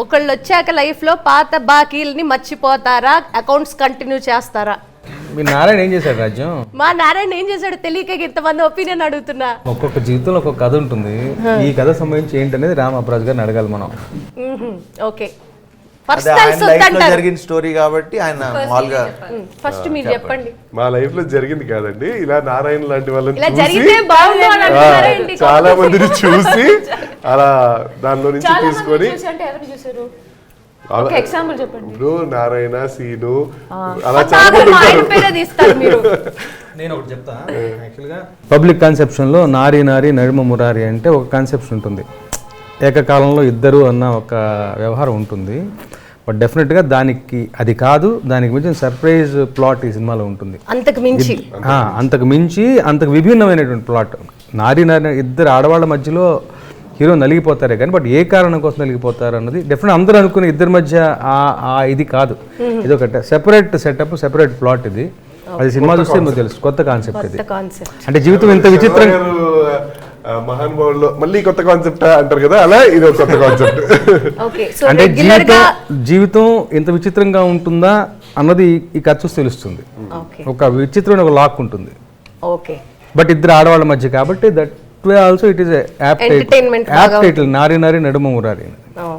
ఒకళ్ళు వచ్చాక లైఫ్ లో పాత బాకీల్ని మర్చిపోతారా, అకౌంట్స్ కంటిన్యూ చేస్తారా? మీ నారాయణ ఏం చేశాడు రాజ్యం? మా నారాయణ ఏం చేశాడు తెలియక ఇంతమంది ఒపీనియన్ అడుగుతున్నా. ఒక్కొక్క జీవితంలో ఒక్కొక్క కథ ఉంటుంది. ఈ కథ సంబంధించి ఏంటనేది రామ్ అప్రాజ్ గారిని అడగాలి మనం. ఓకే, జరిగిన స్టోరీ కాబట్టి ఆయన మామూలుగా ఫస్ట్ మీరు చెప్పండి. మా లైఫ్ లో జరిగింది కాదండి, ఇలా నారాయణ లాంటి వాళ్ళని ఇలా చూసి జరిగితే బాగుండు అని అంటున్నారా ఏంటి? చాలా మందిని చూసి అలా దానిలో నుంచి తీసుకొని అంటే ఎవరు చూసారు? ఒక ఎగ్జాంపుల్ చెప్పండి. ఇప్పుడు నారాయణ, సీను అలా మా ఆయన పేరే తీస్తారు మీరు. నేను ఒకటి చెప్తా. యాక్చువల్గా పబ్లిక్ కాన్సెప్షన్లో నారీ నారీ నడుమ మురారి అంటే ఒక కాన్సెప్షన్ ఉంటుంది. ఏకకాలంలో ఇద్దరు అన్న ఒక వ్యవహారం ఉంటుంది. బట్ డెఫినెట్గా దానికి అది కాదు, దానికి మించిన సర్ప్రైజ్ ప్లాట్ ఈ సినిమాలో ఉంటుంది. అంతకు మించి అంతకు విభిన్నమైనటువంటి ప్లాట్. నారీ నారీ ఇద్దరు ఆడవాళ్ళ మధ్యలో హీరో నలిగిపోతారే కానీ బట్ ఏ కారణం కోసం నలిగిపోతారు అన్నది డెఫినెట్ అందరూ అనుకునే ఇద్దరి మధ్య ఇది కాదు. ఇది ఒక సెపరేట్ సెటప్, సెపరేట్ ప్లాట్. ఇది అది సినిమా చూస్తే మీకు తెలుసు, కొత్త కాన్సెప్ట్ ఇది. అంటే జీవితం ఇంత విచిత్రం, మహానుభావుల్లో మళ్ళీ కొత్త కాన్సెప్ట్ అంటారు కదా, అలా ఇది ఒక కొత్త కాన్సెప్ట్. అంటే జీవితం ఇంత విచిత్రంగా ఉంటుందా అన్నది ఈ కథ చూసి తెలుస్తుంది. ఒక విచిత్రమైన ఒక లాక్ ఉంటుంది. బట్ ఇద్దరు ఆడవాళ్ళ మధ్య కాబట్టి that also it is app title, నారీ నారీ నడుమ మురారి.